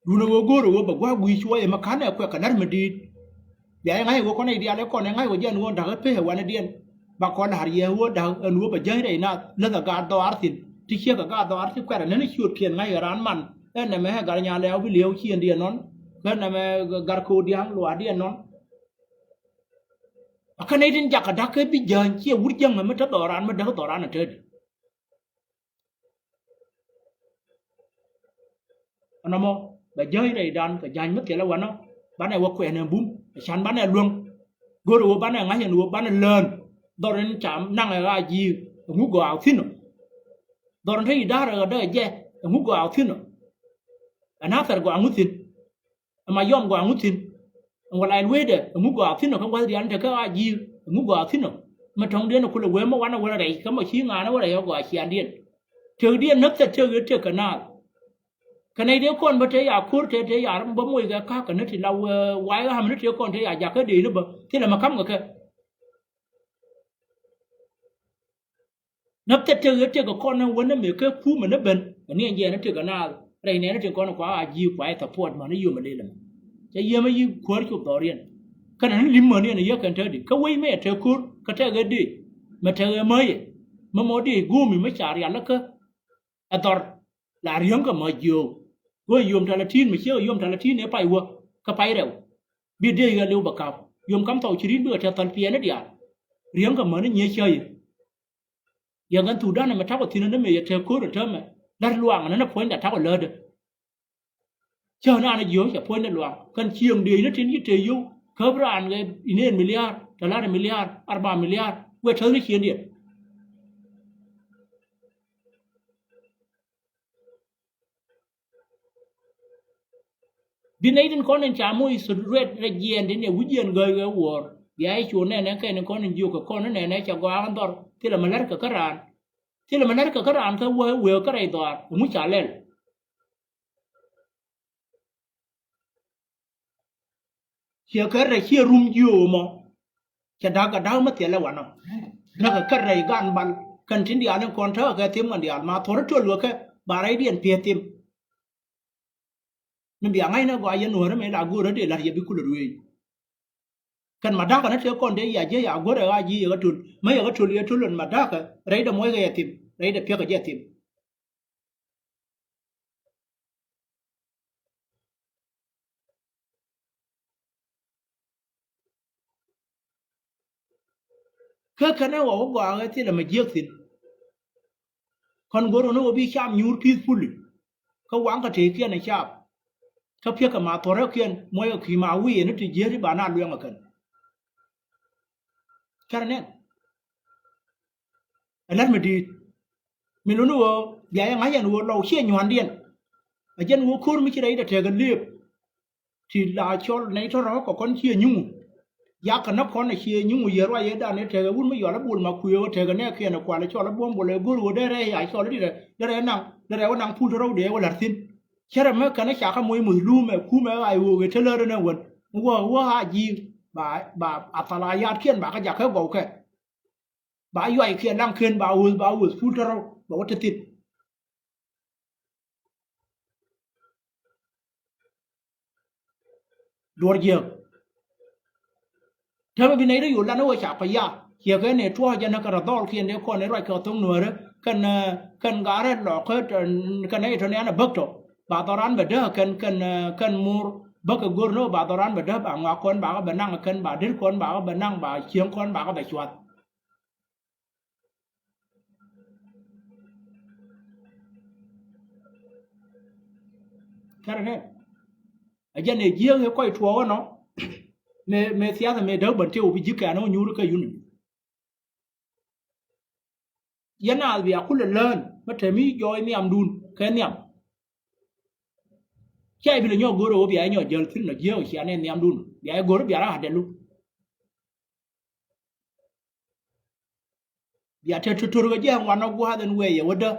duna wo goro wo ba gwa gwi chwa e makana ko kanar medi ya ngai wo kone dia le kone ngai wo jen wo da pe wana dien ba kon har ye wo da en wo ba jere na la da ga do artin ti che ga do artin kwa na ni chut pien ngai ran man en na me ga nya le bi lew chien dia non ga na me gar ko diang lo dia non akane din jaka da ke bi jan che wur jang ma ta do ran ma da do ran na te anamo ba jere dan ka jan ma ke la wana ba na wo kwe na bum chan ba na luong goro wo ba na ngai wo ba na len doren cham nang ra ji ngu go ao thin doren thei da ra da je ngu go ao thin ana fer go angu thin ma yom go angu thin wala en wede ngu go ao thin ko wa di an ta ka ji ngu go ao thin ma thong den ko le we ma wana wala dai ka ma chi nga na wala yo go chi an dien thơ dien nak ta thơ ka na cái này đứa con bữa thế à cút thế à bấm môi cái khác cái nó thì lâu quái ham nó đứa con thế à cái đi nó bờ thế là mà cắm cái nó tết chơi cái con nó quấn nó miệng cái phú mà nó bền cái này giờ nó chơi cái nào đây này nó chơi con nó quá à diêu quái tập phốt mà nó yêu mà đi làm cái yêu mà yêu quái chụp tàu riêng cái này nó lim mà này yêu cái chơi đi cái quay mấy chơi cút cái chơi cái đi mà chơi mới mà mỗi đi gu mình mới trả tiền nó cơ à tao là riêng cái mà yêu với yom thà là thiên mà chơi yom thà là thiên này phải vợ cái phải đâu biết đây cái liu bạc cào yom cắm tàu chỉ đến bữa theo tận phía nó đi à riêng cái mà nó nhớ chơi yang kan tu dan ma ta ko tin na me te ko ta ma dar luang na point da ta ko le de cho na na yo ya point da luang kan chiang de na tin yi te yu ko bran le inen milliard dollar milliard 4 milliard we thơ ni chien điện bin aiden kon en chamu isu red regien de ne wujien go go war ya ai chu ne ke ne kon en yu ko kon ne cha go an dor ti la malar ka karan ti la malar ka karan ka we ka rai dor mu cha len chia ka ra chia rum yu mo cha da ka da ma ti la wa no na ka rai gan ban kan tin dia ne kon tha ka tim kan dia ma thor to lu ka ba rai dien pie tim ne bi angai na go ayen no me la go re de la ye bi ku lu kan madaka na te kon de ya je ya gore ga ji ga tul ma ya ga tul ya tulun madaka rai da moy ga yatim rai da pya ga yatim ka kana wa go ga ti la ma je tin kon goro no bi cham nyur peacefully ka wang ka te kian na chap ka pya ka ma to ra kian moy ga ki ma wi ne ti je ri ba na lu kan karane alat me di minunu wo ya ya ngayan wo lo che nywan dien a jen wo kur mi chi rai da te ga lep thì là cho này cho nó có con chia nhung giá cả nó con này chia nhung giờ rồi giờ đàn này thế cái buôn mới giờ nó buôn mà khuya thế cái này kia nó qua nó cho nó buôn bộ lấy guru đây đây ai cho nó đi đây đây năng phun rau để qua lật tin chứ là mấy cái này chả có mùi mùi lu mà khu mà ai vô cái thế lơ đó quên wo ha gì bà atalaya kiên bà cái giặc cái gầu cái bà yêu kiên năng kiên bà phun rau bà có tin đuổi nhiềuถ้ามันเป็นในเรื่องอยู่แล้วนะว่าจะไปยาเกี่ยวกับในทั่วยันกระดอลเขียนเดี๋ยวคนในรายเขาต้องหน่วยกันการหลอกเขากันในทางนี้นะบักตัวบาตรันแบบเด้อกันมูร์บักกูร์โนบาตรันแบบเด้อบางว่าคนบางก็แบบนั่งกันบางดิ้นคนบางก็แบบนั่งบางเชียงคนบางก็แบบชวดแค่นั้นไอ้ยันเนี่ยเยี่ยงเขาค่อยทัวร์วะเนาะme siasa me da ban te obi jika no nyuru ka yunu yana bi akula lan mata mi joy mi am dun ka niam chai bi nyo goro bi ay nyo jel tin no jeo chi ane niam dun bi ay goro bi ara hade lu bi ate tutur ga je wano go haden we ye wada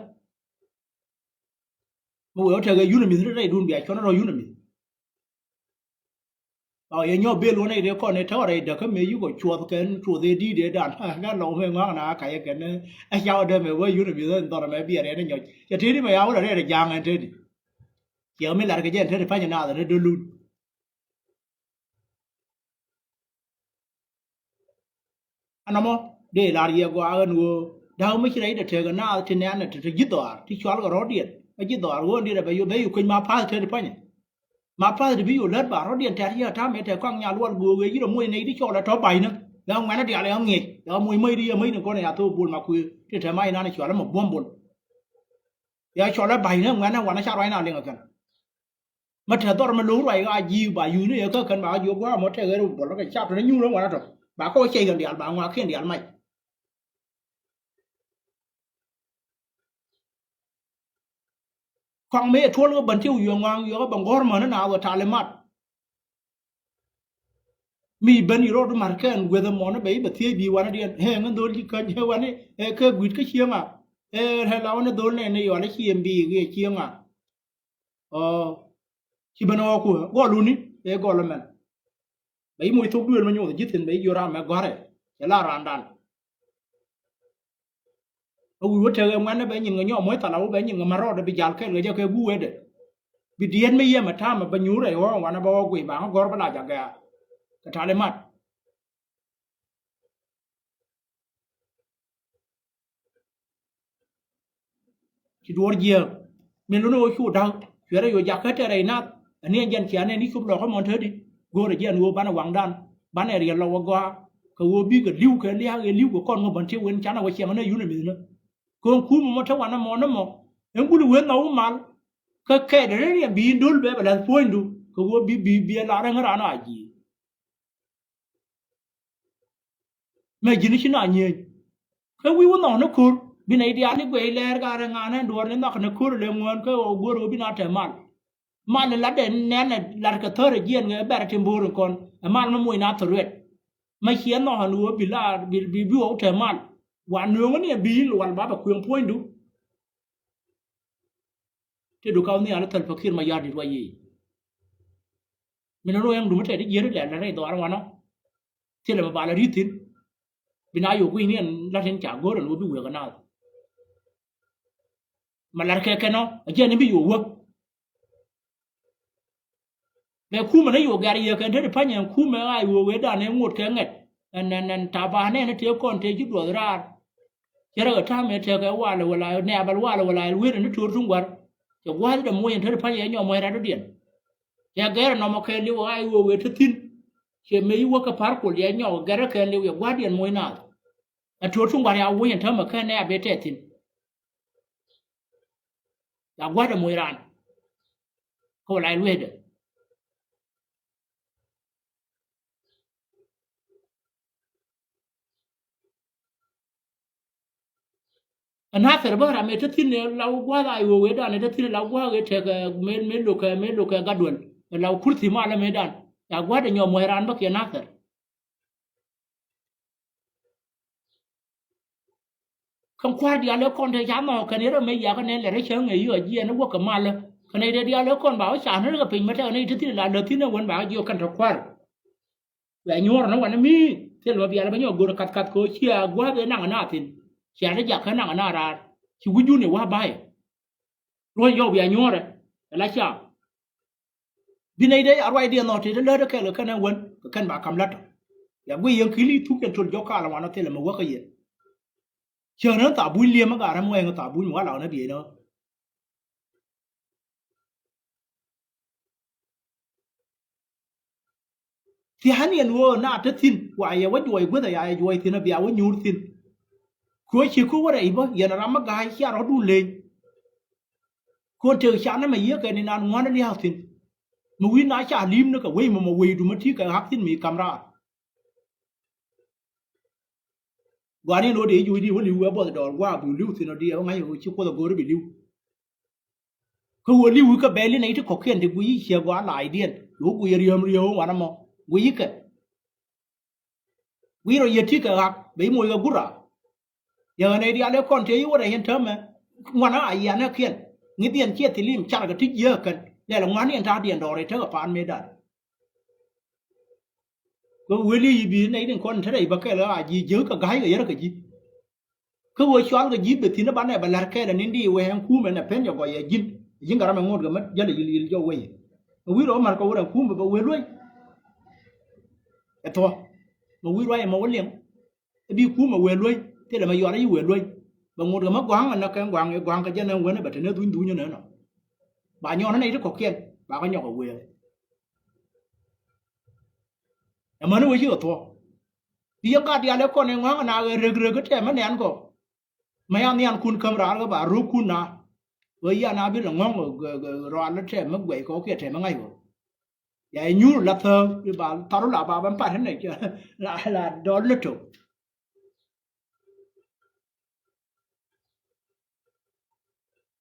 mo we ta ga yunu mi re dun bi ay chono yunu mi ye nyo be lo nei de ko ne tho re de ka me yu ko chuo ke chuo de di de dan ga lo he nga na ka ye ke ne a ya de me we yu ne bi de to me bi re ne nyo ye ti ni me ya wo re de yang an de giờ mới là cái gì thế phải như nào rồi đưa luôn anh em để là gì qua anh ngô đào mấy cái đấy để chơi cái nào thì nè thì giết đỏ thì xóa cái rót điện cái giết đỏ luôn đi là bây giờ quên mà phá thế phải nhỉ mà phá thì ví dụ lớn bà rót điện thì giờ ta mấy thằng con nhà luôn vừa cái gì đó mùi này đi cho là cho bảy nữaแล้วงั้นน่ะเดี๋ยวอะไรเอางี้แล้วมวยไม่ดีไม่หนึ่งคนเนี่ยตัวบุญมาคุยที่ทำไมนั่นเนี่ยชวนแล้วหมกบ้วมบุญเดี๋ยวชวนแล้วใบเนี่ยงั้นน่ะวันนั้นชาติไว้นานเรื่องกันมาเถอะตัวมันรู้ไรก็ยิวบ่าอยู่นี่ก็กันบ่าอยู่ว่าหมดเถอะรู้บุญแล้วก็ชาตินั้นยุ่งแล้ววันนั้นตัวบ่าก็ใช้กันเดี๋ยวบ่างว่าเขียนเดี๋ยวไม่ฟังไม่ทั่วแล้วบันทิวอยู่งางอยู่ก็บังกอร์มันนั่นเอาทาเลมัดมีบันยูโรดมาร์กันเวทมอนต์ไปแบบที่บีวันเดียนเฮ้ยงั้นโดนที่กันเฮ้ยวันนี้คือกุดก็เชี่ยงอ่ะเฮ้ยเราเนี่ยโดนเนี่ยในวันนี้เชี่ยงบีก็เชี่ยงอ่ะที่บ้านเราคือก็รู้นี่ก็แล้วมันไปมวยทุกเดือนมันอยู่ที่จิตไปยูรามันก็อะไรจะลารันดันเอาวิวเธองั้นไปยังเงี้ยมวยตลาดไปยังมารอดไปจัลแค่เลยจะแค่กูเองบิดเดียนไม่เยี่ยมมาทำมาบรรยุเลยว่าวันนั้นบอกว่ากุยบางก็รบลาจากแกกระทาเลมัดที่ดูเยี่ยมมีรู้ว่าชูดาวเชื่อได้อยู่อยากให้เจออะไรนัดอันนี้ยันเขียนในนี้ชุบหลอกเขามองเธอดิกูเลยยันวัวบ้านวังดันบ้านเรียนเราว่าก็วัวบีกับลิ้วกับเลี้ยลิ้วกับก้อนมันบันเทิงเว้นฉันเอาไว้เชียงมันอยู่ในมือเนาะกูคุ้มมันทั้งวันน้ำมองน้ำมองเอ็งกูดูเว้นเอามาก็แค่เดี๋ยวนี้บีนดูแบบอะไรพูดดูก็วัวบีอะไรเงี้ยร้านอาจีไม่ยินชินาเงี้ยก็วิวน้องนักคูบินไอเดียนี่กูเอเลร์การงานนั้นดูว่าเนี่ยนักนักคูเรื่องเงินก็กูรู้บินอาเทมันมันลัดเด่นแน่นลัดกระเทอร์เยี่ยนเงี้ยแบบที่บูรุก่อนมันมันมวยนัดทะเลไม่เขียนน้องหันวัวบิลาบิวเอาเทมันวันเนื้อเนี่ยบินวันบ้าแบบคุยงพูดดูที่ดูเขาเนี่ยแล้วทะเลพักขึ้นมายาดีด้วยยี่มันรู้ยังดูไม่ใช่ที่เยอะเลยอะไรตัวอะไรวะเนาะที่เราบาลาริทินบินอายุกูเนี่ยลัดเห็นจากกูแล้วรู้บิวกันน่ามันลัดแค่เนาะเจ้านี่บิววัวแต่คู่มันได้อยู่การเยอะกันเท่าที่พันอย่างคู่มันไอ้วัวเวดานเนี่ยงดแค่เงี้ยนั่นตาบานเนี่ยเที่ยวก่อนเที่ยวจุดตัวราจะเราทำเนี่ยเที่ยวกันว่าเลยเวลาเนี่ยบาลว่าเลยเวลาเวรนี่ทัวร์ทุ่งวันจะว่าที่เดมวยเท่าที่พันอย่างยอมไม่ได้ดูเดียนอย่างแกเรามาแค่เลี้ยวไอ้วัวเวททิ้งเชื่อไม่ว่ากับพาร์คคนอย่างยอมแกเราแค่เลี้ยวอย่างว่าเดียนมวยน่าแต่ทัวร์ทุ่งวันเอาวัวอย่างเท่ามาแค่เนี่ยเบเตทิ้งอย่างว่าเดมวยร้านเขาไล่เวทอันนั้นเสร็จบ้างเราไม่ทัดทิ้งเนี่ยเราว่าไอ้วัวเวดานเนี่ยทัดทิ้งเราว่าเวทเทกไม่ลูกกัดวนเราคุยที่มาแล้วไม่ได้อยากว่าเดี๋ยวมวยร้านบักยันนักเสร็จคำควาเดียวแล้วคนที่ย้ำมาคนนี้เราไม่อยากกันเนี่ยแหละได้เชิงไงอยู่ยี่นั่นว่ากับมาเลยคนนี้เดียวแล้วคนบ่าวสารนั่นก็เป็นมาเท่านี้ทัดทิ้งเราเดินที่นั่นวันบ่าวอยู่กันทุกวันแบบยัวนั่นวันนั้นมีที่เราเบียร์เราไม่ยัวกูรักกูเชี่ยว่าเดินนั่งหน้าทิ้งเชี่ยได้อยากให้นั่งหน้าร้านชีวิตยุ่งเนี่ยว่าใบรวยโยบยัวเลยแล้วเชี่ยบินไอเดียอะไรเดียนอที่เลิศแค่เลยแค่นั้นวันแค่บ่าวคำลัดอย่างกูยังคิดทุกอย่างชนยกข้าละวันนั้นที่เรามาว่ากันยังเชื่อนั้นตาบุญเลี้ยมก็อะไรมั่วเองตาบุญว่าเราเนี่ยเบียเนาะที่ฮันยันวัวน่าจะทิ้งว่าอย่าว่าจ่วยกูแต่อย่าจ่วยที่นั่นเบียว่ายูร์ทิ้งคุยชี้กูว่าอะไรบ้างยันรำมากายเชี่ยเราดูเลยคนเจอชานั้นมาเยอะกันในนานงานนี่ฮะทิ้งมาวินาชาลิมนึกว่าเว้ยมาเว้ยดูมันที่กับฮักทิ้งมีกำราวันนี้เราเดี๋ยวอยู่ดีวันนี้ว่าบอกดอกว่าบุลิวสินะเดียวไงอยู่ชิบก็ต้องกูได้บิลิวคือวันนี้วิกับเบลลี่ในที่ขอเขียนที่กูยี่เชียร์ว่าหลายเดือนลูกกูยังเรียมวันนั้นมั้งกูยี่กันวิเราเยอะที่กับฮักไปมวยกับกูระอย่างในเดียวแล้วคนที่อยู่ว่าอะไรเห็นเธอไหมวันนั้นไอ้ยันเนี่ยเขียนงี้เดียนเขียนที่ริมชาติก็ที่เยอะกันแล้วงานนี้อันท่าเดียนดอกอะไรเธอกับปานไม่ได้ก็เวลี่บีในหนึ่งคนเท่าไหร่บักแค่แล้วยี่เยอะกับไก่ก็เยอะกับยี่คือว่าชวนกับยี่แบบที่นั่นบ้านเนี่ยบรรลัดแค่แล้วนี่ดีเว้ยคู่มันเนี่ยเพ่นอย่างว่ายิน jinga ma ngod ga mat jale yil jo we wi ro mar ko wora kum ba we loy eto ma wi ro ma wolem bi kum ma we loy te la ma yora yi we loy ba ngod ga ma gwang na ka gwang ka jana we na ba te ne du nya na no ba nyo na nei ko kien ba ka nyo ko we ma no we ji to bi ga dia le ko ne ngwa na re ga te ma ne an ko ma ya ni an kun kam ra ga ba ru kun na với nhà nào biết là ngon rồi nó trẻ mất quậy có kia trẻ mất ngay rồi vậy nhu là thơ đi bà tao đó là bà bán phải thế này chứ là đó là chủ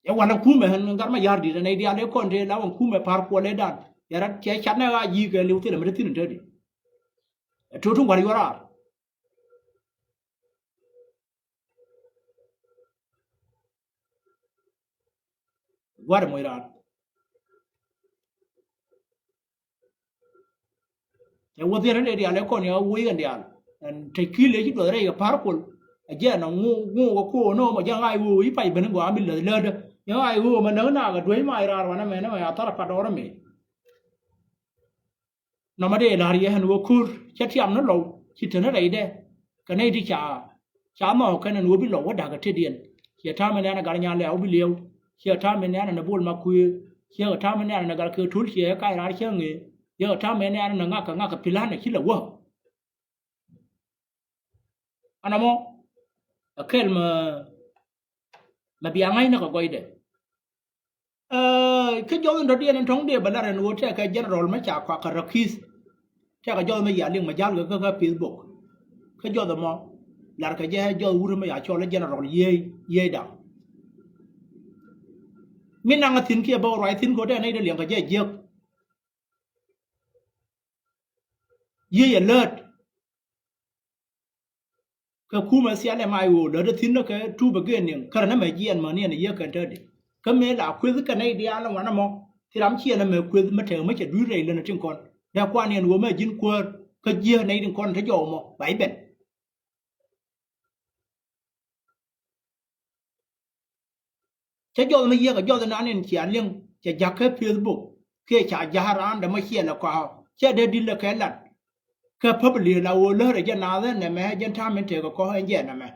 vậy quan trọng mà hơn cái mà giờ đi này đi ăn đấy con thế lão cũng mà par qua lấy đàn giờ đó chế chắn là gì cái liều thế là mới tin được đi chỗ trung quản lý ra qua được mọi ra ya wo dire ne dia le ko ne wo yi ndia en te kile ji do re ya parkul aje na ngu ko no ma jang ai wo yi pai ben go ambil le le ya ai wo ma na na ga doi mai ra wa na me na ya tar pa do me no ma de la ri han wo kur cha tiam no lo chi te na dai de ka ne di cha ma ka na no bi lo wa da ga te dien ya ta me na ga nya le au bi lew ya ta me na bol ma ku ya ta me na ga ke thul ya kai ra che nge giờ ta mẹ này nó ngã cái pilar này chỉ là quá anh em cái mà bị anh ấy nó có quay đấy cái chỗ đó đi anh thông đi bên đó nó sẽ cái general mấy chả qua cái rakis chắc cái chỗ mấy giờ liền mà giao cái Facebook cái chỗ đó mà là cái chỗ uru mấy giờ cho là general ye đó mình đang tin kia bao rồi tin có đây này để liền cái gì ye alert ka kuma si ale mai wo da tin no ka tu ba gen nin kar na mai jian ma ne ye kan ta de ka me la quiz ka nei dia la wana mo ti ram chi na me quiz ma te ma che du re le na tin kon da kwa ne wo ma jin ko ka je nei din kon ta jo mo bai ben cha jo ma ye ka jo na ne chi an leng cha ja ka Facebook ke cha ja ran da ma chi la kwa cha de din la ka lat cái public là vô lỡ để cho nào đó này mẹ dân tham mình chơi có hay gì nè mẹ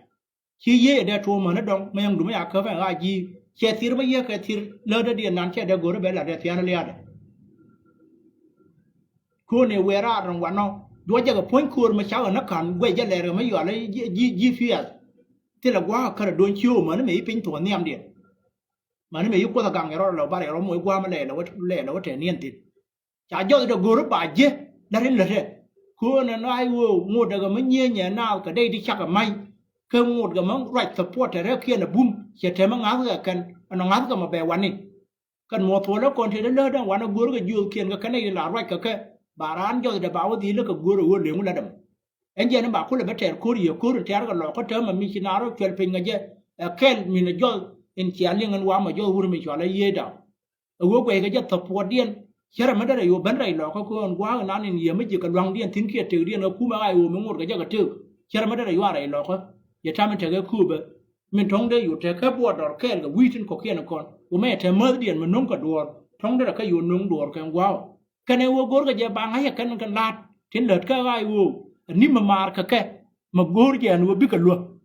khi dễ để thua mà nó đông mà không đúng à có phải là gì chơi thир bây giờ cái thир lỡ để điện nắn chơi để gỡ bé là để thia nó liền cô này về ra rồi quán nó đôi giờ cái point cô mà cháu nó cần về giờ lại rồi mới gọi là gì phía thế là quá cái đôi chiếu mà nó mấy pin thuần niệm điện mà nó mấy có thằng gang rồi là ba rồi mỗi qua mà lại là có thể niệm tiền chả cho được gỡ bà dễ đã đến lượt cô này nó ai vô một cái mấy nhẹ nào cái đây đi chắc là may cái một cái mấy right support rồi kia là boom sẽ thêm mấy ngáo cái nó ngáo cái mà bè quán này cái một thôi nó còn thì nó lơ đang quán nó gỡ cái dưa kia cái này là right cái bà ăn cho để bảo gì nó cái gỡ rồi liền là đầm anh chị nó bảo cô là bắt trẻ cô rồi trẻ cái lọ có chơi mà mình chỉ nào đó chơi pin cái gì cái mình là do anh chị ăn liên quan qua mà do vừa mình chọn là gì đó ở quê cái gì support điên chả mà đây là bên này là có con quá nên anh nhiều mấy chỉ cần loang điên thính kia trừ điên nó cú mà ai uống một cái gì cái trừ chả mà đây là này là có giờ cha mình chơi cái cú bơ mình thong đâyอยู่chơi cái bùa đỏ cái cái vị trên có kia nó còn của mẹ chơi mới điên mình nung cái đùa thong đây là cáiอยู่nung đùa cái wow cái này uống cái gì bang hay cái lạt trên lợt cái ai uống nín mà mar cái mà gối cái nó biết cái luôn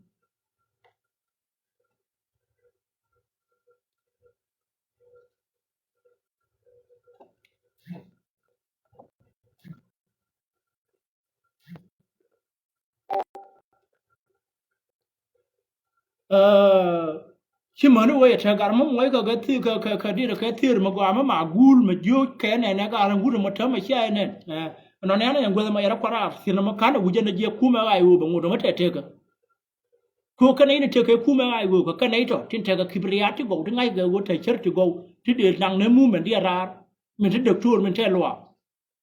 khi mà nó vậy thì cả mấy cái thứ cái đi là cái thứ mà qua mà gul mà vô cái này cái là gul mà thấm mà chơi này nó nè nó yang gua mà ra qua thì nó mà cái nó gujin nó cú mà ai u bằng nó thế cái cô cái này nó chơi cái cú mà ai u cái này rồi trên cái kibriat chứ gấu ngay cái gấu thấy chết chứ gấu thì để năng nếu mu mình đi ra mình sẽ được chuột mình sẽ loa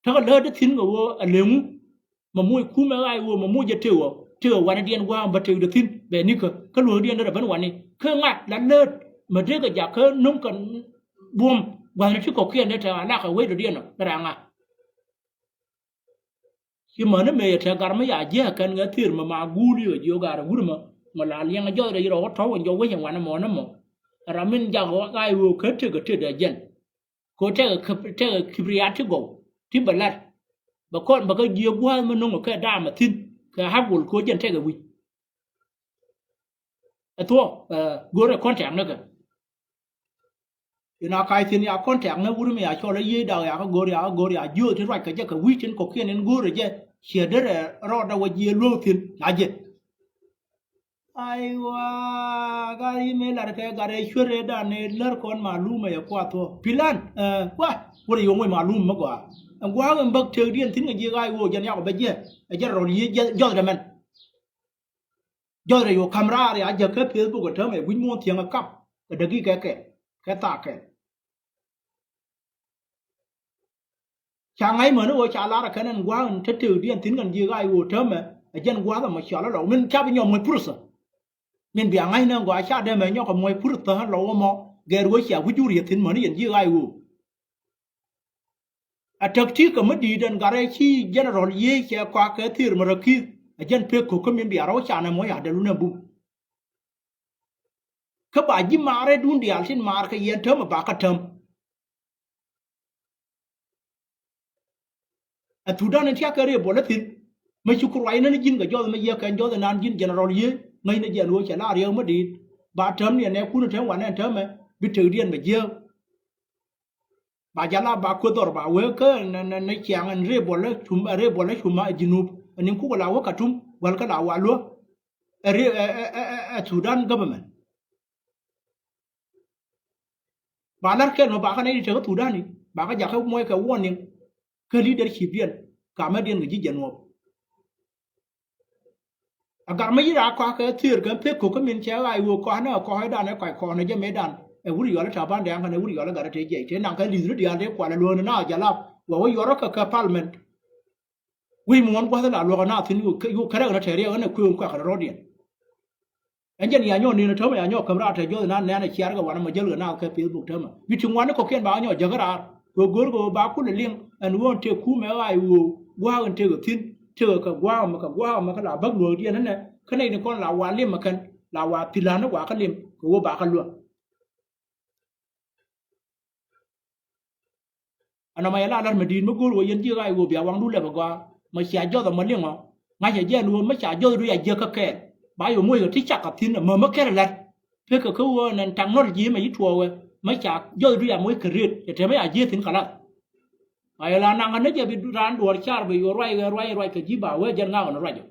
ถ้าก็เลิศทิ้งก็ว่าอันเลี้ยงmà mua cú mà ai u mà mua giờ chưaวันเดียนว่าบัตรเดือดทิ้งแบบนี้ก็รวยเดียนได้แบบวันนี้เครื่องงัดแล้วเลิศmàเรื่องก็อยากเคยนุ่งกันบวมวันที่ก็เขียนได้แต่หน้าเขาไว้เดียนน่ะกระางอ่ะที่มันนั่นไม่ใช่การไม่อยากแยกกันก็ที่มากูดีกว่าโยกาเราพูดมาลาเลี้ยงก็ย่อยได้เราก็ท้องกันโยกไว้อย่างวันนั้นหมอ ramin jago gai wo kete kete da jen ko te kibriya ti go ti balat ba kon ba ga je gwa ma no ka da ma tin ka habul ko jen te ga wi ato gore kontak na ga ina kai tin ya kontak na wuri me ya cho la ye da ya gore ya jo ti ra ka je ka wi tin ko kien en gore je che de ro da wa je lo tin na je aiwa gari me lar ka gare shure da ne lar kon maluma ya kwa to pilan wa wuri yo moy malum ma gwa gwa ga mbak te dien tin ga je gai wo jan ya ko be je ro ye jo da man do re yo camera re aja ke Facebook ko thame win mo thiang kap ke dagi ke ta ke changai mo no cha la ra kanan gwa an tetu dian tin gan ji gai wo thame ajan gwa da ma sha la min cha bi nyom mo pursa min bi angai na gwa cha de me nyo ko mo purta lo mo ge ro cha wu ju ri tin mo ni yen ji gai wo a takti ka madi dan gare chi general ye che kwa ke thir mo ra ki ajan pe ko ko min bi aro cha na mo ya de lu na bu ka ba ji mare dun di al sin mar ka yen thum ba ka thum a tu dan ti ka re bo la tin ma chu ku rai na jin ga jo ma ye kan jo nan jin general ye ngai na je lu cha la re ma di ba thum ne ne ku na thum wa na thum ma bi tu dien ba je ba ja la ba ko dor ba we ka na chiang an re bo la chum ma jinub anin ku la wa ka tum wal ka la wa lo Sudan government ba lar ken ba ka nei te Sudan ni ba ka ja ka moy ka warning ka leadership yen ka ma den gi jen wo agar ma yira ka ka tir ka pe ko ka min che ai wo ko na ko ha da na ka ko na je me dan e wuri yo la ta ban da ka na wuri yo la ga te je te nan ka li dia de kwa la lo na ja la wa yo ro ka parliament wi mon kwa la lo na tin yu ka ra na te re na ku kwa ka ro dia anjen ya nyo ni na thoma ya nyo kamera te jo na na chiar ga wana ma jel na ka Facebook thoma bitin wana ko ken ba nyo jagara go gor go ba ku le ling an won te ku me ai wo wa an te go tin te ka gwa ma ka la bag lo dia na ka nei ni kon la wa lim ma kan la wa pilana wa ka lim ko wo ba ka lo ana ma ya la ma din ma gor wo yen ji ai wo bia wang du le ba gwa ma sia jo da ma ling ma nga ya je lu ma sia jo ru ya je ka ke ba yo moy ga ti chak ka tin ma ma ke la pe ka ko nan tang no ji ma yi tuo we ma chak yo ru ya moy ka rit te me ya je tin kala ay la na nga ne je bi ran do char be yo roi ka ji ba we jan nga na rajo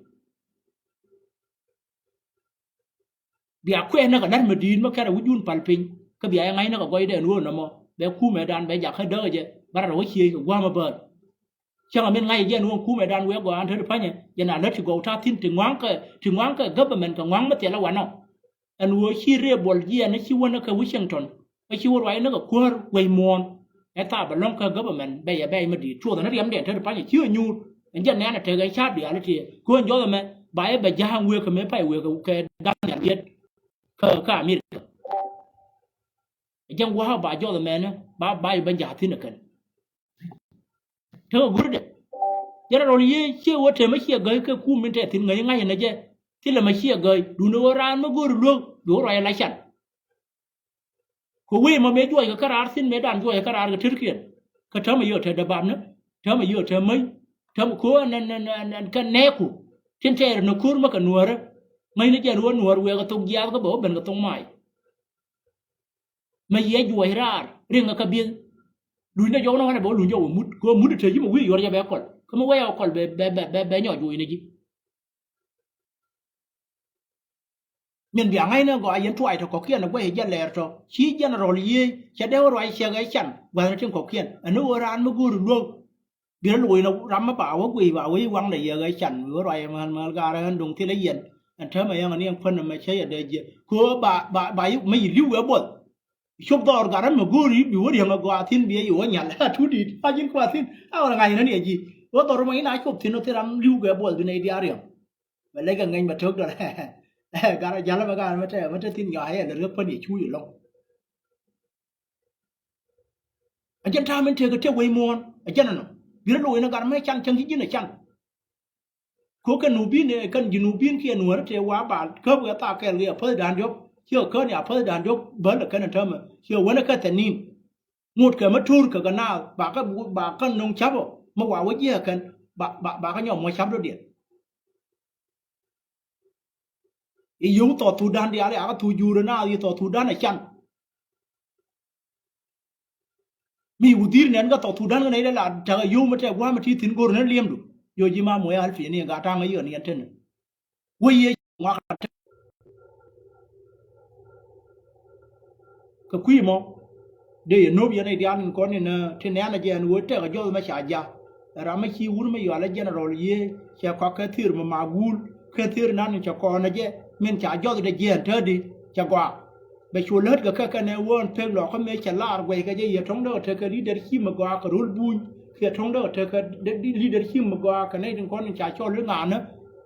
bi a kwe na ga nan ma din ma ka wu jun pal pin ka bi ay ngai na ga goy de no na mo be ku me dan be ja ka de je ba ra wo chi ga gwa ma ba chẳng mình ngay giờ nuông cú mẹ đàn quét qua anh thấy được phải nhỉ giờ nào nó chỉ gọi ta tin thì ngoan cái government cái ngoan mất tiền là quan nào anh nuôi chi ria bol gì nó chỉ quan nó cái Washington nó chỉ quan vậy nó cái quơ quay mòn cái ta bảo long cái government bây giờ bây mà đi chua nó điểm đèn thấy được phải nhỉ chưa nhu anh giờ này là thấy cái chat đi anh thì quên gió rồi mà bài bây giờ hàng quê cái mấy phải quê cái đăng nhận biết cái Mỹ chẳng qua bài gió rồi mà nó bài bây giờ thì nó cần thưa guru de yara ro ye che wote ma che gai ka ku min te tin ngai ngai na je ti la ma che gai du no ran ma guru lo do ro ya la chan ko we ma me jo ga karar sin me dan jo ga karar ga turkiyan ka ta ma yo te da ban na ta ma yo te mai ta ko nan ka ne ku tin te no kur ma ka nuora mai na je ro nuor we ga tong ya ga bo ben ga tong mai ma ye jo rar ringa ka bi lùi nó gió nó hay bỏ lùi gió mút có mút được chứ mà quý rồi ra bé còn không có quay còn bé nhỏ vui này chứ mình bị ngay nó gọi yên thoại thôi có kia nó quay dân lẻ rồi chỉ dân rồi gì sẽ đeo rồi xe cái chăn và nó trên có kia nó ra nó cứ luôn bị nó lùi nó rắm nó bảo quỳ bảo quý quăng này giờ cái chăn vừa rồi mà gà ra đồng thì lấy tiền anh thấy mày anh em phân mà chơi ở đây gì có bà mấy lưu ở bột shop dor garan ma gori bi wori ma go atin bi yo nyal ha tudi ajin ko atin awra ngai na ni ji wo dor ma ina shop tino tiram liu ga bol bi nei diario ba le ga ngai ma thok dor gara jala ma ga ma te tin ga ya le pa ni chu yi long ajin ta men te ga te wei mon ajin no bi ro ina gar ma chan chang ji na chan ko kan nu bi ne kan ji nu bin ki nu te wa ba ko ga ta ka le pa dan job hiyo kan ya fa dan dok bal kan ta ma hiyo wani ka tanin ngut ka matur ka na ba ka nong chabo ma wa waje kan ba ka nyom mo chab do dia i yu to tu dan dia le aka tu yu na i to tu dan a chan mi udir nen ga to tu dan ne la ta yu ma te wa ma ti tin gor na liem du yo ji ma mo ya alfi ni ga ta ngai yo ni ten wo ye wa ka kui mo de no bi ne dia nin ko ni na tin ne na je an wo te ga jo ma sha ja ra ma chi wur ma yo la general ye cha ka ka tir ma gul ka tir na ni cha ko na je men cha jo de je te di cha kwa be chu let ga ka ne won pe lo ko me cha lar gwe ga je ye thong do te ka leadership ma gwa ka rul buñ ke thong do te ka leadership ma gwa ka ne din ko ni cha cho le nga na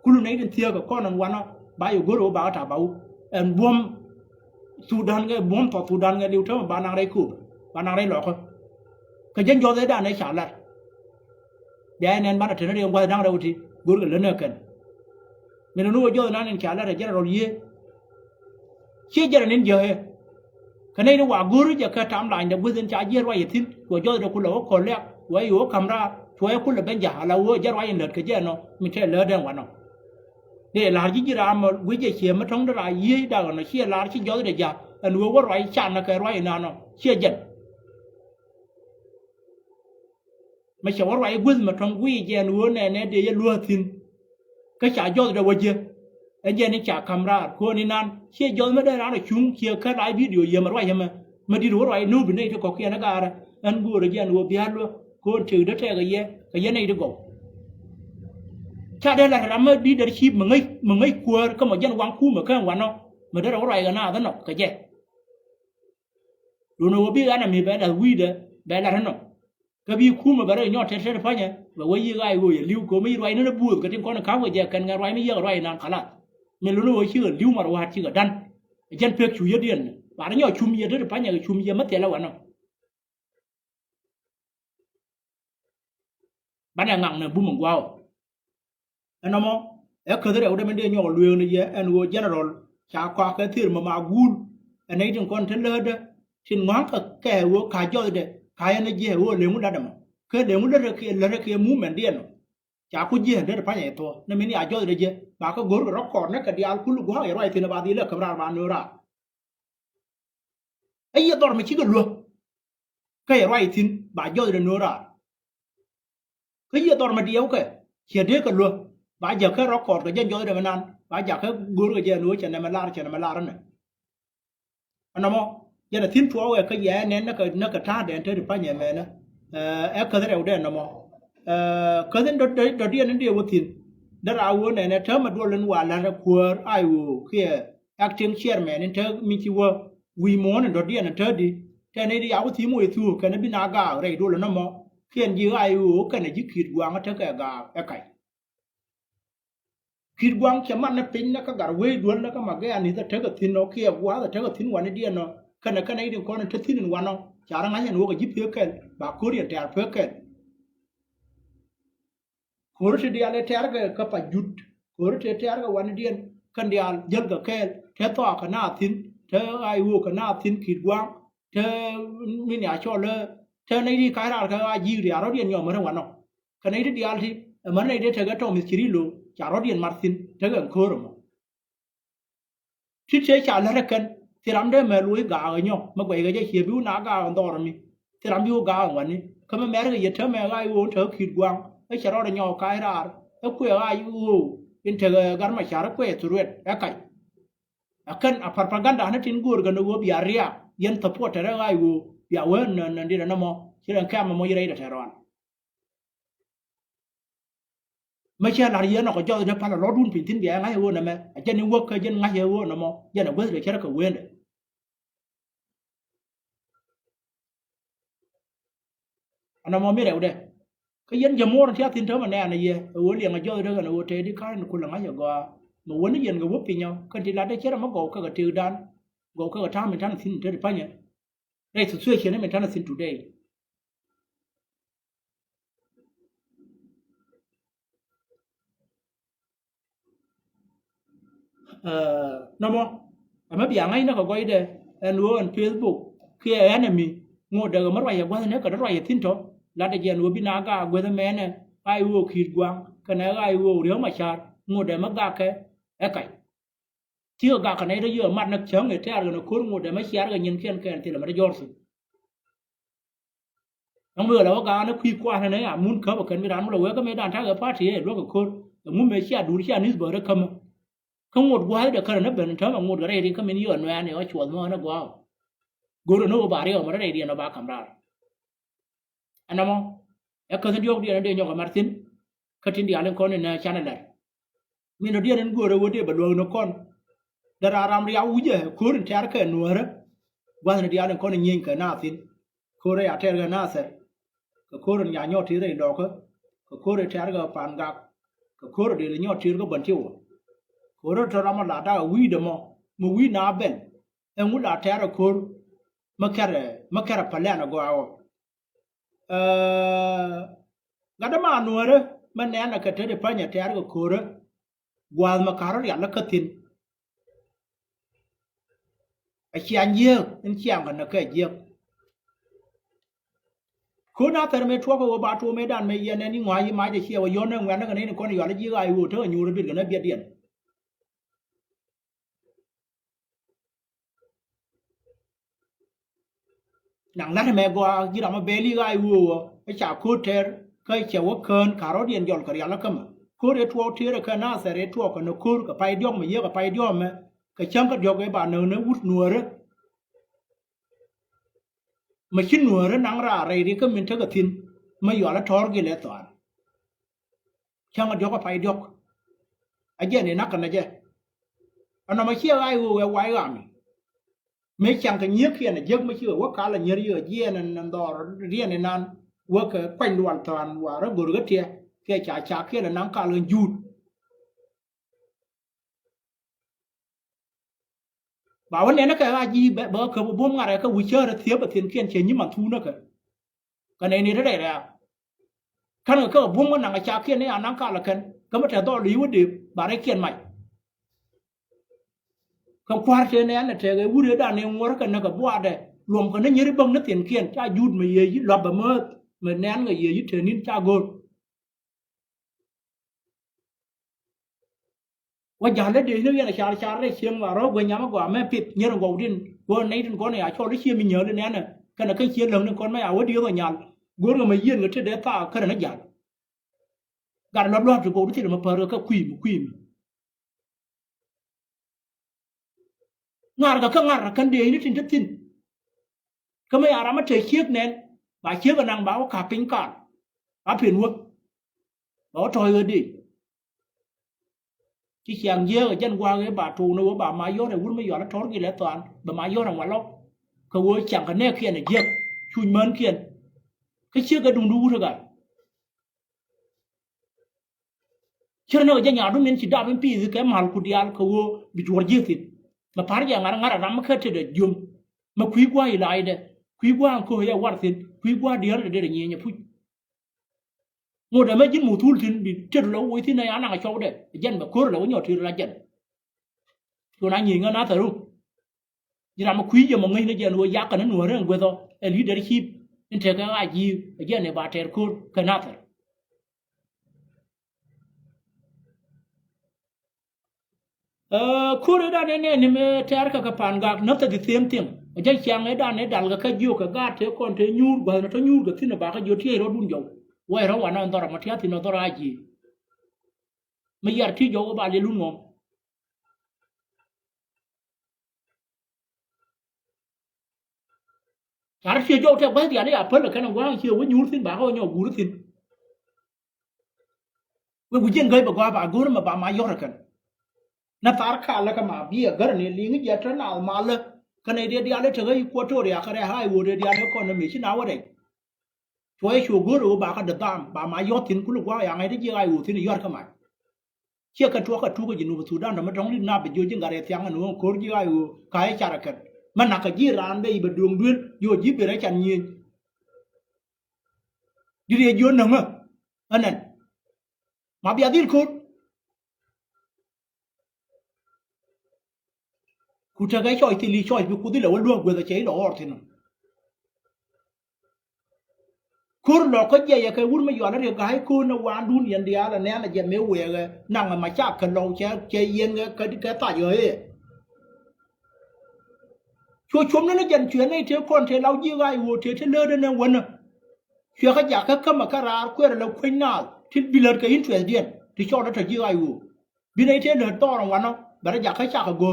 kulu ne din tie ga ko nan wana ba yo goro ba ta ba en bom Sudan cái bom to Sudan cái điều thơm ba nàng đây cụ ba nàng đây lọ không cái dân do thế đàn này xả lạt để nên bắt được nó đi qua đang đâu thì guru cái lớn hơn cần mình nói do nó nên xả lạt là rất là gì chia ra nên giờ cái này nó quả guru giờ cái tham lại được bây giờ trả gì rồi thì của do được của lỗ còn lẽ của yếu camera của của là bên giả là của giờ rồi lợt cái gì nó mình sẽ lợt đang vào nó để là gì ra mà quý vị xem mà trong đó là gì đó nó chia là chỉ do để giả anh vừa có rồi chán là cái rồi nào nó chia dần mà sẽ có rồi quý mà trong quý vị anh vừa này để lúa tin cái trả do là gì anh giờ này trả camera của anh nan chia do mà đây là chúng chia cái lại video gì mà rồi mà đi rồi rồi núp bên đây có kia nó cả anh vừa rồi anh vừa biết luôn con trừ đất cái gì này được không cha đây là làm đi leadership mà ngay qua có một dân quang khu mà cái quán nó mà đó rồi cái nào đó nó cái gì rồi nó biết anh mình bé là quy đấy bé là nó cái bi khu mà bé đó nhọt thế phải nhỉ và với gì gai rồi lưu của mấy rồi nó buồn cái tiếng con nó khá vậy cần cái rồi mấy giờ rồi nó khá là mình lúc nó chưa lưu mà rồi chưa đan dân phê chủ yếu điện và nó nhọt chum gì đó phải nhỉ chum gì mất tiền là quán nó bạn là ngặng này bung mỏng wow anh em em cứ thế đâu mình đi nhỏ luyện này vậy anh vô general chả qua cái thứ mà gul anh ấy trong con thế lớn đó xin ngoan cái vô khai cho đấy khai anh ấy gì vô liền muốn đâm cái liền muốn đâm cái mũ mình điên chả có gì hết phải vậy thôi nên mình đi cho đấy chứ bà có gối cái còn nó cái đi alcohol của họ rồi thì nó bà đi là camera bà nữa ra ấy giờ tôi mới chỉ có luôn cái rồi thì bà cho đấy nữa ra cái giờ tôi mới đi ok chỉ để cái luôn bà giờ cái record cái dân cho đấy mà nan bà giờ cái guru cái dân nuôi chân này mà la này anh em giờ là thiên chúa cái gì nên nó cái thà để tới được phải nhẹ mẹ nó em cái đấy đấy anh em cái đấy đó đi anh đi vào thiên đó là vào này này thớ mà đua lên qua là của ai vào kia acting chairman nên thớ mình chỉ vào vi món đó đi anh thớ đi cái này đi áo thì mua thu cái này bị naga rồi đua lên nó mà khi anh giữ ai vào cái này chỉ khít quăng thớ cái cái kid gwang chaman na pin na ka garwe duan na ka mage ani ta taga tin no kia gwa ta taga tin wan dia no kana idi ko na tin wan no chara nga no ga jipe ken ba korea ta pe ken korte dia le tar ka pa jut korte tar ga wan dia kan dia jel ga kel te to ka na tin te ai wo ka na tin kid gwang te min ya cho le te nei di ka ra ka ji ri aro dia nyo ma wan no kana idi dia ti ma nei de te ga to mi chiri lo chả rõ điện Martin thế gần khơi rồi mà chứ chế chả là cái thì làm đấy mà lùi gà ở nhau mà quay cái gì hiệp biểu ná gà ở đó rồi mi thì làm biểu gà ở ngoài ní cái mà mẹ cái gì thế mẹ ai uống thở khít quang cái chả rõ là nhau cái ra cái quê ai uống in thế gần mà chả rõ quê tụi cái akan propaganda nó tin gur gần uống bia ria yên tập phụ thế ai uống bia uống nên đi là nó chỉ là cái mà mua gì đấy là rồi mấy cha là gì nó có cho nó phải là lót đun phình tin bia ngay vô nè mẹ cho nên work cái dân ngay vô nè mò dân là quên được cái đó có quên đấy anh mò biết đâu đây cái dân giờ mua nó theo tin thế mà nè này gì uống liền là cho nó là uống thế đi cái nó cũng là ngay giờ qua mà uống cái dân cái uống pin nhau cái thì là đấy chết là mất gạo cái trừ đan gạo cái tham mình tham tin thế được phải nhỉ đây thực sự chuyện này mình tham tin today nó mò ama bi angai na ko goide en wo on Facebook ke enemy ngode ga marwa ya gwa ne ka ro ya tinto la de gen wo bi na ga gwa mene ai wo khit gwang kana ai wo riyo ma char ngode ma ga ke e kai chưa ga cái này đó giờ mặt nó chớm người theo rồi nó cuốn ngồi để mấy xe rồi nhìn kia thì là nó giọt xuống ông vừa là cái nó quy qua thế này à muốn khớp vào cần mới đàn mà là cái mấy đàn thang ở phát thì rồi cái cuốn muốn mấy xe đủ xe nít bờ đó không một quá được cái nó bền thấm mà một cái này thì cái mình giờ nó này ở chuột mà nó quá gồm nó bà đi ở mà đây đi nó bà cầm ra anh em không cái thân yêu đi nó đi nhau cái Martin cái tin đi ăn con này channel này mình nó đi đến gồm rồi đi bật luôn nó con dara ram ria uje kurin tar ka nuara wan dia den kon nyin ka na tin kore ya ter ga na se ka kurin ya nyo ti re do ka kore tar ga pan ga ka kore de nyo ti ga ban ti wo kore to ram la da wi de mo wi na ben en wu la tar kor makara pala na go awo ga da ma nuara man ne na ka te de pa nya tar ga kore gwal makaro ya la ka tin a chiang dương nên chiang gần nó cái dương cô na ter me thua ko ba tu me dan me yen ni ngwa yi ma je chia wa yon na ngwa na cái này con yo la ji ga yu thơ nyu rồi biết cái nó biết điện nang na me go ji da ma beli ga yu a cha ko ter kai che wa kön karo điện yon ka ya la kam ko re thua thi re ka na se re thua ko no kur ka pai diom me ye ka pai diom me cái chăm cái điều cái bạn nó hút nua đó mà chín nua đó nắng ra rồi đi cái mình thấy cái tin mà giờ là thor cái lẽ toàn chăm cái điều cái phải điều anh em này nắc cái này chứ anh mà chia ai vừa quay làm mấy chàng cái nhiếc kia này giấc mấy chưa quá cả là nhớ đi ở kia này đò riêng này nan quá cái quanh đoàn toàn và nó vừa cái kia cái chả kia là nắng cả lên dùn bảo vấn đề nó cái gì bữa cái bom ngài cái vui chơi là thiếu bữa tiền kiên chế nhưng mà thu nó cái này nó đây là cái này cái bom nó nặng cha kia này ăn cả là cái mà trẻ to lý vấn đề bà đấy kiên mày không qua thế này là trẻ cái vui đấy đàn em ngồi cái nó cái bùa đây luồng cái nó nhớ bông nó tiền kiên cha dùn mà gì lọp bờ mơ mà nén cái gì thế nên cha golว่าอย่างนั้นเดี๋ยวนี้นะชาเลยเชียงว่าเราเวียนยามกว่าแม่ปิดเงี้ยเราดินว่าในถึงก้อนเนี่ยชอบได้เชียงมีเยอะเลยเนี่ยนะขณะก็เชียงเหลืองนึงก้อนไม่เอาว่าเดียวกันยานกูเราไม่ยืนกันที่เด็กตาขณะนั้นยานการรับรองถึงกูที่เรามาเปิดก็คุยงานก็งานกันเดียวนี่ถึงจะทิ้งก็ไม่อารามาเฉยเชียงเนี่ยบ่ายเชียงกับนางบ่าวขาปิ้งก่อนอาเพียนวัวบ่าวถอยเลยดิchỉ chẳng dơ ở dân qua cái bà trù nó bà mai vô này vốn mới giờ nó thốn cái lẽ toàn bà mai vô là ngoài lóc cái vô chẳng cái nét kia này dơ chui mến kia cái chiếc cái đùng đu thôi cả cho nên ở nhà đúng nên chỉ đáp bên pi cái màn của dial cái vô bị chuột dơ thịt mà phá ra ngara ngara nắm khét để dùng mà quý qua thì lại đây quý qua cô hay qua thịt quý qua dial để nhẹ nhẹ phút một là mấy chín mùa thu thì bị chết lâu ấy thế này ăn ăn cho đấy dân mà cố là có nhỏ thì là dân rồi anh nhìn nó thật luôn như là mà quý giờ mà ngay nó giờ nuôi giá cả nó nuôi rất là thôi leadership nên thế cái ai gì dân này bà trẻ cố cái nào thật cố đấy đàn này nên trẻ cái pan gạc nó thật thì tiêm tiêm ở trên trang ấy đàn này đàn cái dưa cái gạt thế còn thế nhur và nó cho nhur cái thứ này bà cái dưa thế nó đun dầu vậy rồi anh nói mà theo thì nó tôi ai gì mấy giờ thì dầu bà liền luôn ngon chả khi dầu theo cái gì đấy à phân là cái nào quá chiều với nhúr xin bà có nhau gú xin với cái chuyện gây bà qua bà gú mà bà mai gió ra cần nó phá khá là cái mà bia gần này liếng cái giờ nào mà là cái này đi ăn đấy chơi cái qua trôi đấy cái này hai vừa đi ăn đấy còn là mấy chín nào đấyช่วยชัวร์กูรู้บ่าก็เดือดตามบ่ามายอดทิ้งกูรู้ว่าอย่างไรที่ยังไงอยู่ที่นี่ยอดเข้ามาเชื่อกันทั่วกันทุกคนยินดีสุดด้านแต่ไม่ต้องรีบนับไปยุ่งกันอะไรที่ยังไงหนูโคตรยังไงอยู่ขายจาระกันมันนักจีร้านไปอีกดวงเดือนอยู่จีบไปได้จันยีดีเดียยุ่งหนึ่งอ่ะอันนั้นมาเบียดิลคูด kutaga choy ti li choy bi kudila walwa gwada chay lo ortino kur lo ko je ya ke wur ma yona re ga ko na wan dun yan dia la ne na je me we ga nang ma cha ka lo che yen ga ka ta yo e cho chom na jan chue nei te kon te lau ji ga wo te le de na wona chue ka ja ka ma ka ra ko la khwin na ti biler ka in chue dien ti cho na ta ji ga wo bi nei te le to ran wan no ba ja ka cha ka go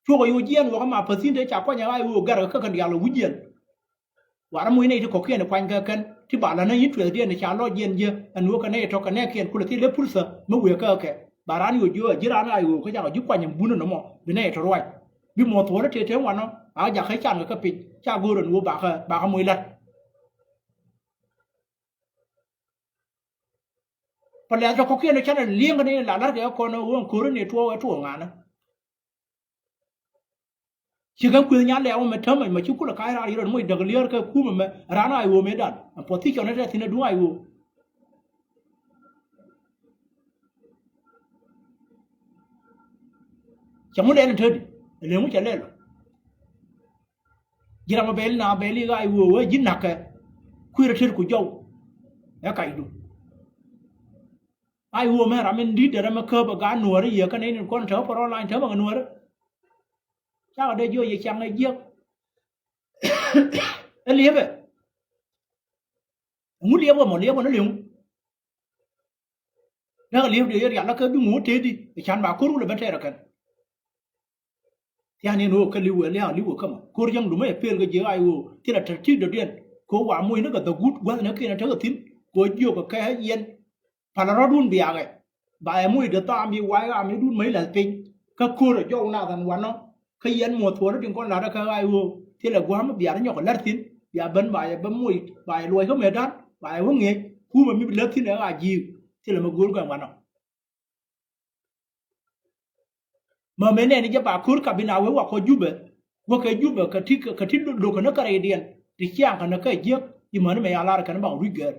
cho ko yo jien wo ma pa sin te cha kwa nya ga wo ga ka kan ya lo wu jienวาระมวยในที่เขาเขียนควันกันที่บาลนั้นยิ่งเถื่อนเดียนในชาลอเย็นเยอะอันนู้นกันแน่ทอกันแน่เขียนคุณที่เล็บพุทธะเมื่อเวก็แค่บาร้านอยู่เยอะจีร้านอะไรอยู่ก็อยากยุบควันอย่างบุญนั่นหมอเป็นแน่ทรวยบิมอตัวนั้นเทียมวันเนาะอยากให้จานก็ปิดชากูรนัวบากมวยลัดพอแล้วเขาเขียนในชั้นเลี้ยงกันนี่หลานแล้วคนเอาหัวคูรนี่ทั่วงานนะchỉ cần quyền nhà leo mà thấm mà chú cũng là cái ra đi rồi mới được liar cái khu mà ra nó ai vô mấy đàn, bỏ thi cho nó ra thì nó đúng ai vô, chẳng muốn lên thôi, nếu muốn chạy lên rồi, chỉ là mà bé đi ai vô ấy dính nặng cái, khui ra chơi của dâu, nó cày đủ, ai vô mà ra mình đi để mà cơ mà gán nua đấy giờ cái này con thớ vào online thớ mà nua đó. Sao ở đây vô vậy chẳng ai giết nó liếp vậy muốn liếp mà nó liếm nó liếp thì nó cứ muốn thế đi để chán bà cố là bên đây là cần thì anh nó cái liếp không cố rằng đúng mấy phê cái gì ai vô thì là thật chứ đầu tiên cố quả môi nó cả tàu gút quá nó kia nó thấy cái thím cố vô cái yên phải là nó đun bìa cái bà môi được ta mi quái ra mi đun mấy lần pin cái cố là cho ông nào thằng quán nó khi yên mùa thuở nó trên con là nó cái ai vô thế là quá mà bìa nó nhỏ còn lát thím bìa bấn bài bấm môi bài lùi không mệt đó bài không nghe khu mà mi lát thím là gì thế là mà gún cái quán nó mà mấy này nó bà cút cả bên nào với họ giúp cái giúp cái thích đồ cái nó cái điện thì chàng cái nó cái giết nhưng mà nó mày ala cái nó bảo rigger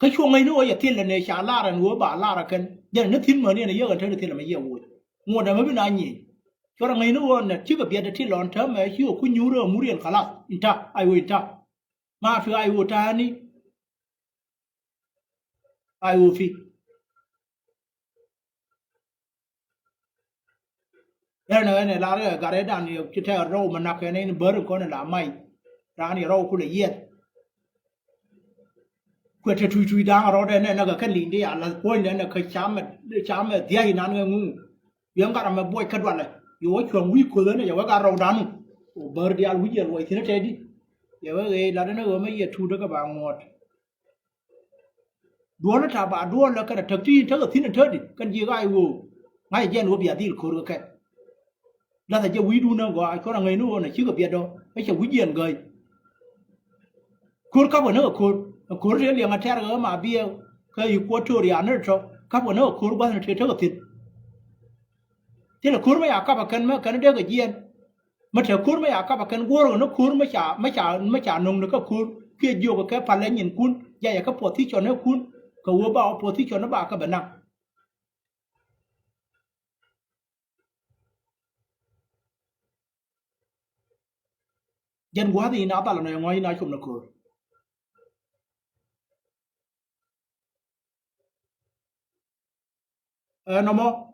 cái chuông này nó ở thiên là này chả la là nó bà la cái giờ nó thiên mà này nó giờ cái thiên là mày giờ vui ngồi đó mới biết nói gì cho rằng ngày nó là chưa có biết được thiên lòn thở mà chưa có nhú rồi muốn điện khá lắm ta ai vui ta mà phải ai vui ta ni ai vui phi đây này là cái gà đàn này chỉ theo rau mà nạp cái này bớt được con này là mày ra này rau cũng là yên quẹt chui đang rau đây này nó cái lìn đi à là quay này là cái chám mà dia hình ăn ngung yang cả mà bôi cắt vào này yếu chuồng quý của này yếu cả rau đàn bớt đi ăn quý gì rồi thì nó chơi đi yếu cái là nó mới giờ thu được các bạn ngọt đua nó thà bà đua là cái thực thi thế là thiên là thế đi cái gì cái vô ngay giờ nó bị đi khổ cái là tại cho quý đu nó gọi có là người nó này chứ có biết đâu mấy chỗ quý diện người cột các bọn nó cột riêng liền theo cái mà bia cái cột trôi ra nó cho các bọn nó cột bao nhiêu thế có thịt thế là cột mấy các bạn cần mấy cái nó đeo cái diện mà theo cột mấy các bạn cần quơ nó cột mấy chả nông nó có cột kia vô cái phần lên nhìn cún vậy các bộ thi cho nó cún cái uo bao bộ thi cho nó bạc các bạn nào dân quá thì nó ta là này ngoài nói chung là cười nó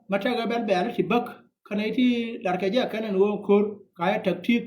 mà theo cái bên bè nó chỉ bớt cái này thì đặt cái gì cái này nó cười cái thực thi